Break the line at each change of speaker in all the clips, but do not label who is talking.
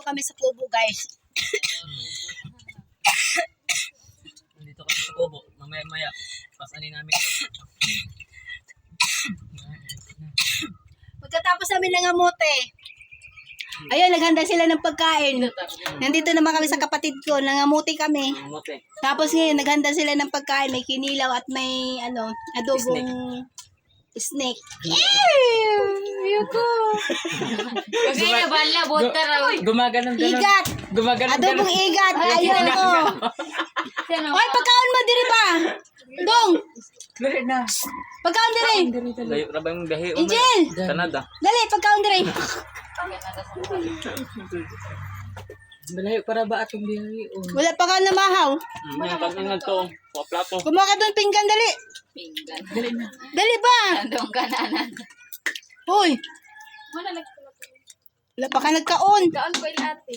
kami sa kubo, guys.
Dito kami sa kubo. Mamaya-maya. Pasanin namin ito.
Pagkatapos namin nangamote, ayun, naghanda sila ng pagkain. Nandito naman kami sa kapatid ko, nangamuti kami.
Mote.
Tapos ngayon, naghanda sila ng pagkain. May kinilaw at may, adobong snake. Yuko!
Kasi na bala, bota raw.
Gumaganon-ganon.
Igat!
Gumaganon-ganon.
Adobong igat! Ayun ko!
Sino?
Hoy, pagkaon mo diri ba? Dong!
Dali na.
Pagkaon diri!
Layo na ba yung gahi?
Angel!
Kanada.
Dali, pagkaon diri!
Malayo para ba atong biyahe?
Wala pa ka namahaw.
May pag-ingat to. Plato.
Kumuha ka doon pinggan, dali!
Pinggan.
Dali na.
Dali ba?
Nandong kananan.
Hoy! Wala pa ka nagkaon.
Kaon ko yung ate.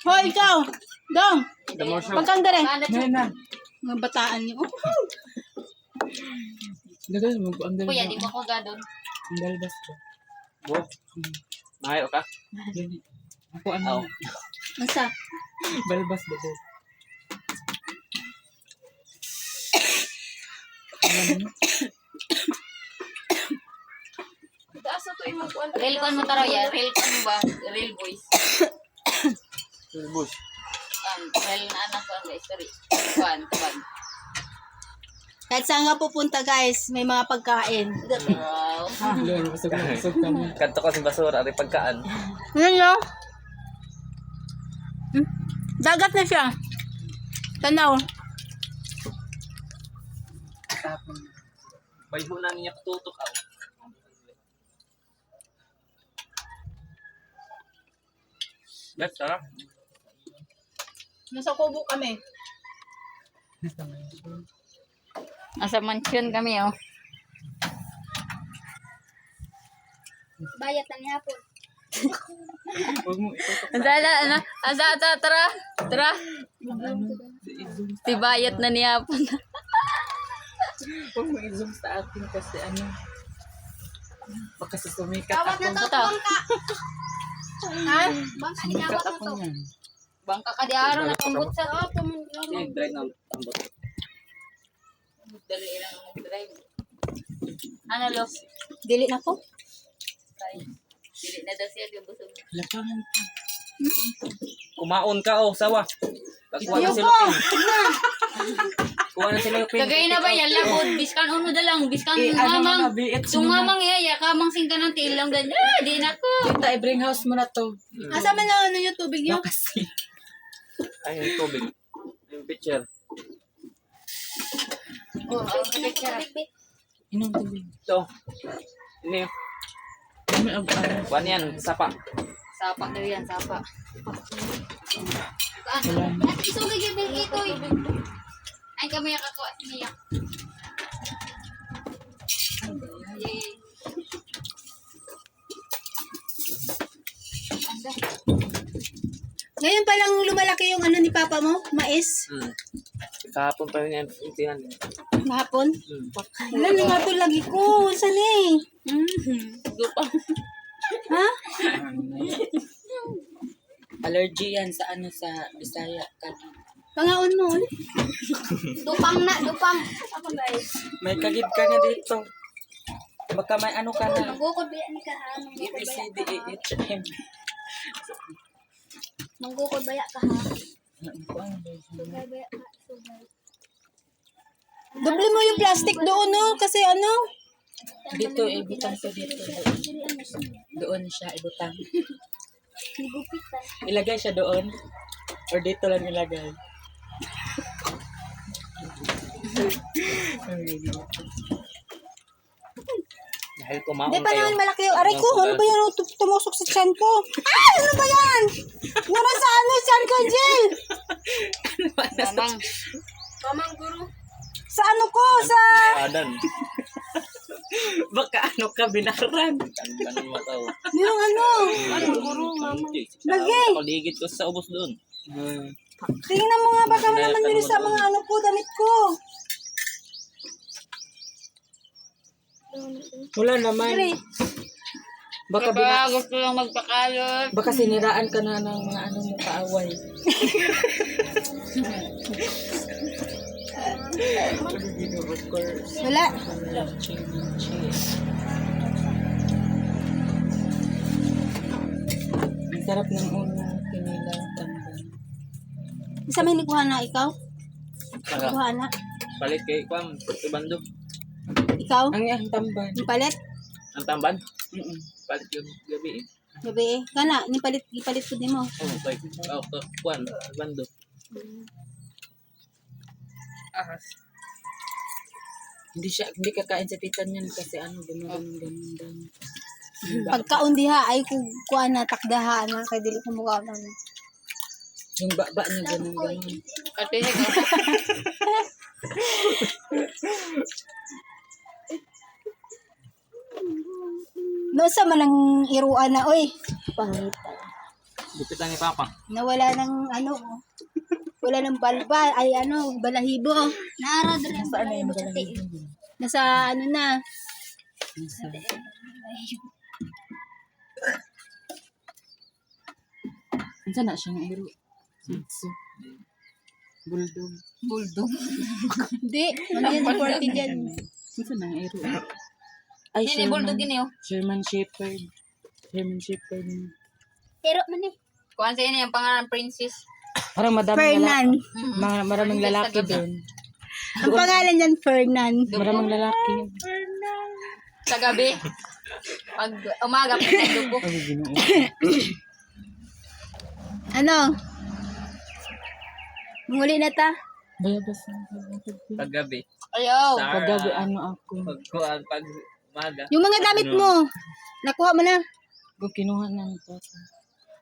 Hoy, ikaw! Dong!
The more show.
Pagkaon diri!
Dali na.
Mga bataan niyo.
Dagal mo ang dali.
Kuya, di mo ko gadon.
Ang dalbas ko.
Bo. Mahayo ka?
Dali. Ako ano?
Masa?
Balbas ba ko?
Real kon mo taraw ya. Real kon mo ba? Real boys.
Bush.
Real na anak ko ang history. Kuan.
Kahit saan nga pupunta, guys, may mga pagkain.
Wow.
Lalo, kusog kami.
Kanto ko si basura. Ari pagkaan.
Ano nyo? Dagat na siya. Tanaw.
Tapon.
Bay mo na niya tutok ako. That's sarap.
Nasa kubo kami.
Nasa mansion kami oh.
Bayat na niya po.
Huwag mo itutok.
Tara. Tibayat na niya po.
Huwag mo i-zoom sa akin kasi ano. Baka sa sumikat
Tawag
ako.
na to,
Ito.
bangka. Ha? Bangka,
Sumikat
inawat na
ako
to.
niyan.
Bangka ka di araw na pambut sa
Dry na tambot.
Dali lang ang drive. Ano lo?
Dili na ko.
Dili na daw siya busog.
Lapangan pa.
Kumaon ka oh, sawa. Kuha na si
Ayoko!
Lupin. Kuha na si Lupin.
Kagay na ba yan labod? Biskan uno da lang. Biskan mamang. Tung mamang iya kamang singka ng tilang dan. Di na ko.
Tita, i-bring house mo na to.
Asa man na yung tubig niyo?
Kasi.
Ay, yung tubig. Yung picture.
Oh, picture.
Inong tubig.
Ito. Ini.
May ab-ano.
Kuha yan. Sapa.
Sapa daw yan, sapa.
Wala na.
At isugay yung ito. Ay kami yung kakuha niya.
Ngayon pa lang lumalaki yung ano ni Papa mo? Mais?
Kahapon pa rin yan. Intihan.
Mahapon? Wala na nga ito lagi ko. Saan eh?
Dupa.
Ha?
Allergy yan sa ano sa Bisaya.
Pangaon mo.
Dupang na, dupang. Ako guys.
May kagid ka na dito. Baka may ano ka na.
Manggukod ba ni ka ha?
ABCD, EHM.
Manggukod ba ka ha?
Doble mo yung plastic doon, no? Kasi ano?
Dito, ibutang ko dito. Doon siya, ibutang. Ilagay siya doon. Or dito lang ilagay.
Dahil kumaon
Hindi pa
kayo.
naman malaki yung aray ko. Ano ba yan? Tumusok sa tiyan ko. Ah! Ano ba yan? Nara sa ano? Tiyan ko, Jill?
Mamang.
Sa ano ko? Sa...
Adan.
Baka ano ka, binaran.
Tangan mo tao.
Yung ano? Lagi.
Paligid ko sa ubos doon.
Tingnan mo nga baka mo naman nila sa mga ano ko, damit ko.
Wala naman.
Dire.
Baka,
gusto lang magpakalot.
baka siniraan ka na ng mga ano mo kaaway. Of course.
Wala.
Ang sarap ng unang kinilaw tambay.
Isa may nikuha na ikaw?
Saka,
Nikuha na.
palit kay Kwam, ibando.
Ikaw?
Ang tambay.
Yung palit?
Ang tamban,
Mm-mm.
palit yung gabi eh.
Gabi eh. Kana, ipalit ko din mo.
Oh, kay, Kwan, ibando.
Ahas. Hindi kakain sa titan yan kasi ano, ganun.
Pagkaundiha ay kuha na takdaha na kay dili ko mukha na.
Yung baba niya ganun.
Katinig.
No sa man ang iruan na oy. Pangit.
Dupit lang ni Papa.
Nawala ng ano. Wala ng balba ay ano, balahibo. Nara dre
Saan na yung balahibo?
Nasa ano na.
Saan na siya ng iro? Sitso. Bulldog.
Hindi, ano yan 40 dyan.
Saan na ang iro? Ay,
Hindi, bulldog yun eh.
Sherman Shepherd. Sherman Shepherd.
Pero man eh.
Kuhaan sa inyo yung pangalan princess.
Parang madaming
Fernan.
maraming lalaki doon.
Ang pangalan niyan Fernan.
Maraming lalaki.
Sa gabi. Pag umaga, pag nagdugo.
Ay, ginoo.
Ano? Muli na ta.
Bayabas na.
Paggabi.
Ayaw.
Paggabi ano ako.
Pag umaga.
Yung mga damit mo, nakuha mo na.
Kung kinuha na ni Papa.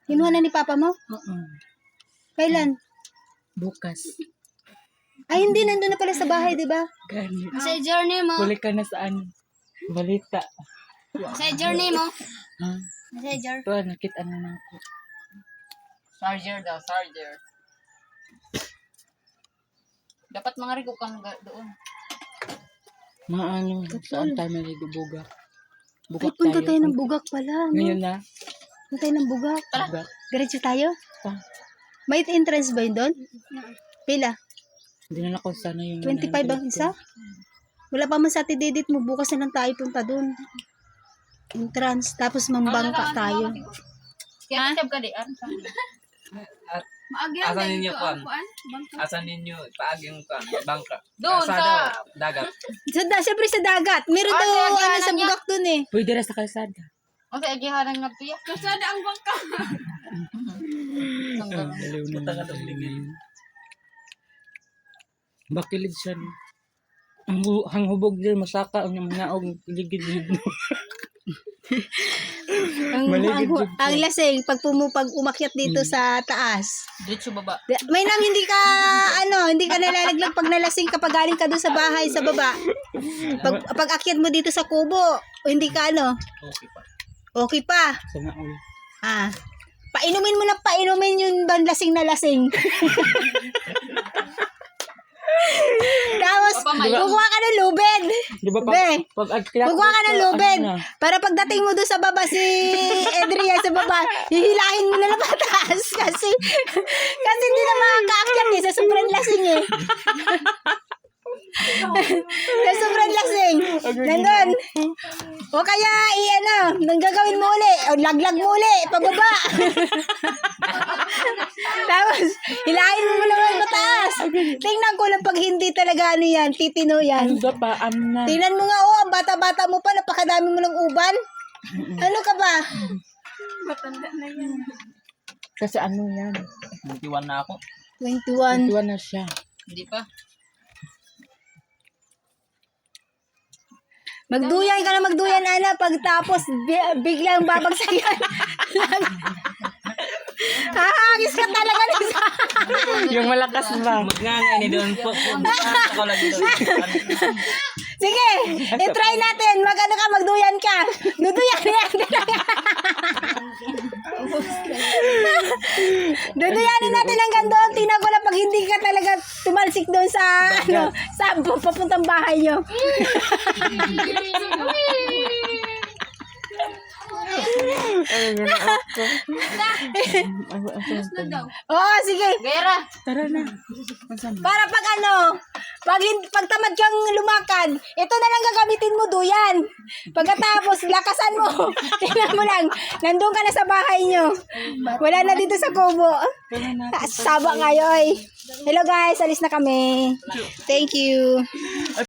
Kinuha na ni Papa mo? Kailan?
Bukas.
Ay, hindi. Nandun na pala sa bahay, di ba?
Gani.
Sa journey mo.
Balik ka na saan? Balita.
Sa journey mo.
Ha?
Messenger.
Ito, nakita na na ako.
Charger daw, charger. Dapat mga rigo kang doon.
Mga ano, saan tayo maligo-bugak?
Ay,
Bugak
punta
tayo.
tayo ng bugak pala. No?
Ngayon na.
Punta tayo ng bugak.
Bugak.
Diretso tayo?
Pa.
May entrance ba yun doon? Pila?
Hindi na ako sana yung
25 ang isa? Wala pa man sa tididit mo. Bukas na lang tayo punta doon. Entrance. Tapos mambangka tayo.
Kaya nasab ka di.
Asan ninyo Kwan? Asan ninyo paaging Kwan? Bangka.
Doon sa-
dagat.
Siyempre sa dagat. Meron
Ah,
daw
sa
ano
agihanan
sa
niya.
bugak doon eh.
Pwede rin sa kalsada.
O sa agihanan nga piya. Kasada ang bangka.
Baliw na
Punta ka
lang
doon,
tayo
Ligay.
ngayon. Bakilid siya. No? Ang hubog din, masaka. Ang manaog, ligid-ligid.
Ang lasing pag umakyat dito sa taas.
Diretso baba.
May nang hindi ka nalalaglag pag nalasing kapag galing ka doon sa bahay sa baba. Pag akyat mo dito sa kubo, hindi ka
Okay pa.
okay pa.
Sana all.
Painumin mo na painumin yung lasing na lasing. Tapos,
Papamay.
kukuha ka ng lubid.
Di ba
Be,
pag
kukuha ka ng lubid.
Ano na?
Para pagdating mo doon sa baba, si Edria sa baba, hihilahin mo na lang pataas. Kasi hindi na makakaakyat eh. Sa sobrang lasing eh. Sa sobrang lasing. Nandun. O kaya, nang gagawin mo uli. O laglag mo uli. Pababa. Tapos, hilahin mo naman mataas. Tingnan ko lang pag hindi talaga yan, titino yan.
Ano pa? Na?
Tingnan mo nga, ang bata-bata mo pa, napakadami mo ng uban. Ano ka ba?
Kasi ano yan?
21 na ako.
21.
Tuwa na siya.
Hindi pa.
Magduyan ka na magduyan, Ana. Pagtapos, biglang babagsak yan. Hahagis ka talaga.
Yung malakas ba?
Magnanay ni doon po. Ako lagi doon.
Sige, i-try natin. Magduyan ka. Duduyan yan. Duduyanin natin hanggang doon. Tingnan ko na pag hindi ka talaga tumalsik doon sa, sa papuntang bahay nyo. Oo, sige.
Gera.
Tara na. Masama.
Para pag pag tamad kang lumakad, ito na lang gagamitin mo, duyan. Pagkatapos, lakasan mo. Tingnan mo lang, nandun ka na sa bahay nyo. Wala na dito sa kubo.
Tara na.
Saba ngayon. Hello guys, alis na kami. Thank you.